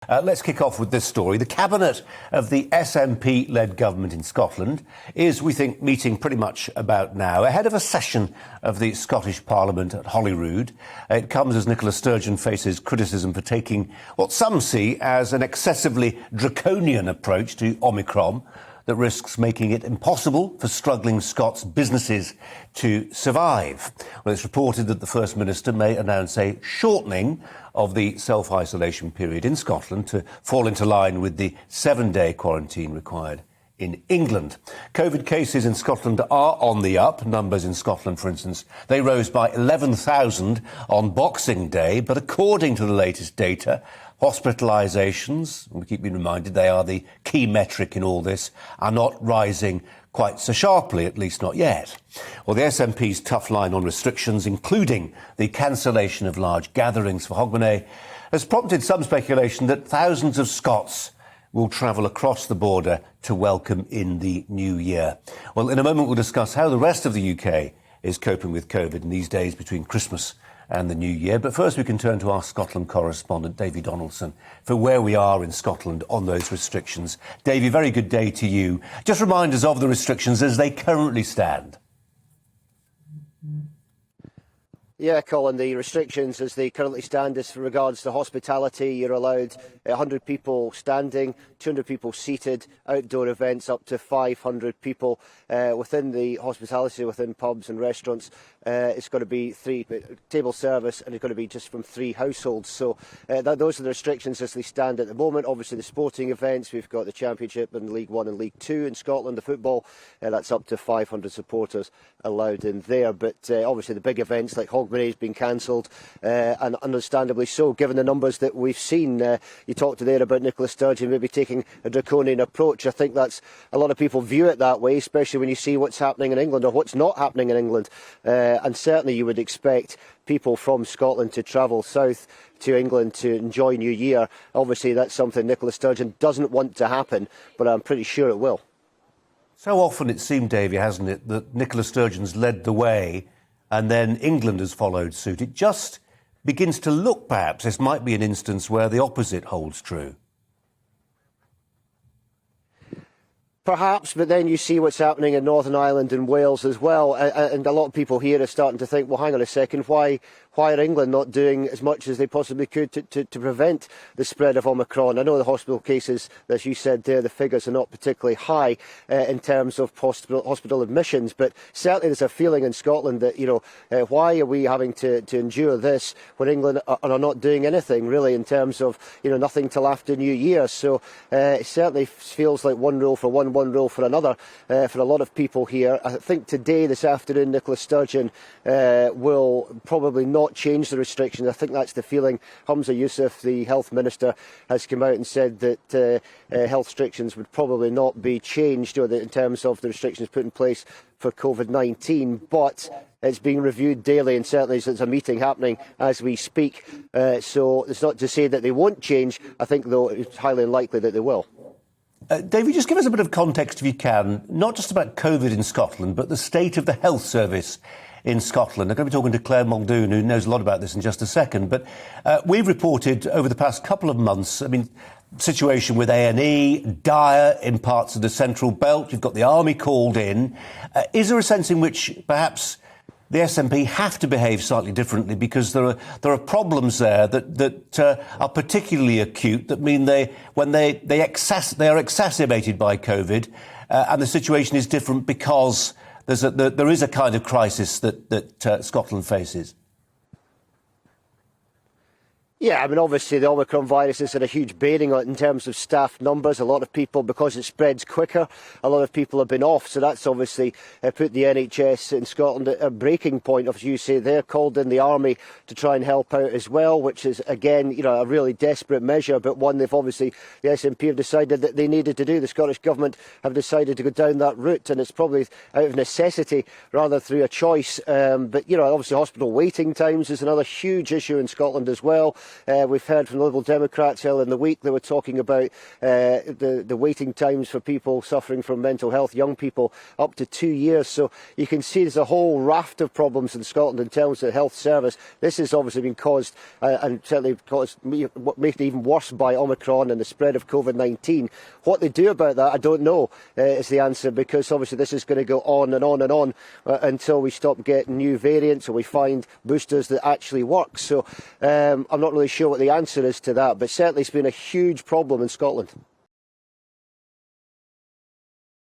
Let's kick off with this story. The cabinet of the SNP-led government in Scotland is, we think, meeting pretty much about now, ahead of a session of the Scottish Parliament at Holyrood. It comes as Nicola Sturgeon faces criticism for taking what some see as an excessively draconian approach to Omicron that risks making it impossible for struggling Scots businesses to survive. Well, it's reported that the First Minister may announce a shortening of the self-isolation period in Scotland to fall into line with the 7-day quarantine required in England. COVID cases in Scotland are on the up. Numbers in Scotland, for instance, they rose by 11,000 on Boxing Day, but according to the latest data, hospitalisations, we keep being reminded they are the key metric in all this, are not rising quite so sharply, at least not yet. Well, the SNP's tough line on restrictions, including the cancellation of large gatherings for Hogmanay, has prompted some speculation that thousands of Scots will travel across the border to welcome in the new year. Well, in a moment we'll discuss how the rest of the UK is coping with COVID in these days between Christmas and the new year. But first we can turn to our Scotland correspondent, David Donaldson, for where we are in Scotland on those restrictions. Davy, very good day to you. Just remind us of the restrictions as they currently stand. Yeah, Colin, the restrictions as they currently stand is for regards to hospitality. You're allowed 100 people standing, 200 people seated, outdoor events up to 500 people. Within the hospitality, within pubs and restaurants, it's going to be 3 table service, and it's going to be just from 3 households. So those are the restrictions as they stand at the moment. Obviously, the sporting events, we've got the Championship and League 1 and League 2 in Scotland, the football, that's up to 500 supporters allowed in there. But obviously the big events like Hogmanay has been cancelled, and understandably so, given the numbers that we've seen. You talked there about Nicola Sturgeon maybe taking a draconian approach. I think that's a lot of people view it that way, especially when you see what's happening in England or what's not happening in England. And certainly you would expect people from Scotland to travel south to England to enjoy New Year. Obviously that's something Nicola Sturgeon doesn't want to happen, but I'm pretty sure it will. So often it seemed, Davy, hasn't it, that Nicola Sturgeon's led the way and then England has followed suit. It just begins to look, perhaps, this might be an instance where the opposite holds true. Perhaps, but then you see what's happening in Northern Ireland and Wales as well, and a lot of people here are starting to think, well, hang on a second, why are England not doing as much as they possibly could to prevent the spread of Omicron? I know the hospital cases, as you said there, the figures are not particularly high in terms of hospital admissions, but certainly there's a feeling in Scotland that, why are we having to endure this when England are not doing anything really in terms of, nothing till after New Year? So it certainly feels like one rule for one rule for another for a lot of people here. I think today, this afternoon, Nicola Sturgeon will probably not change the restrictions. I think that's the feeling. Humza Yousaf, the health minister, has come out and said that health restrictions would probably not be changed in terms of the restrictions put in place for COVID-19, but it's being reviewed daily, and certainly there's a meeting happening as we speak. So it's not to say that they won't change. I think, though, it's highly unlikely that they will. David, just give us a bit of context, if you can, not just about COVID in Scotland, but the state of the health service in Scotland. I'm going to be talking to Claire Muldoon, who knows a lot about this, in just a second. But we've reported over the past couple of months, situation with A&E, dire in parts of the Central Belt. You've got the army called in. Is there a sense in which perhaps the SNP have to behave slightly differently because there are problems there that are particularly acute, that mean they are exacerbated by COVID, and the situation is different because there is a kind of crisis that Scotland faces? Yeah, obviously the Omicron virus has had a huge bearing on it in terms of staff numbers. A lot of people, because it spreads quicker, a lot of people have been off. So that's obviously put the NHS in Scotland at a breaking point. As you say, they're called in the army to try and help out as well, which is, again, a really desperate measure, but one they've obviously, the SNP have decided that they needed to do. The Scottish Government have decided to go down that route, and it's probably out of necessity rather than through a choice. But, obviously hospital waiting times is another huge issue in Scotland as well. We've heard from Liberal Democrats earlier in the week. They were talking about the waiting times for people suffering from mental health, young people, up to 2 years. So you can see there's a whole raft of problems in Scotland in terms of the health service. This has obviously been caused and certainly made it even worse by Omicron and the spread of COVID-19. What they do about that, I don't know, is the answer, because obviously this is going to go on and on and on until we stop getting new variants or we find boosters that actually work. So I'm not really sure what the answer is to that, but certainly it's been a huge problem in Scotland.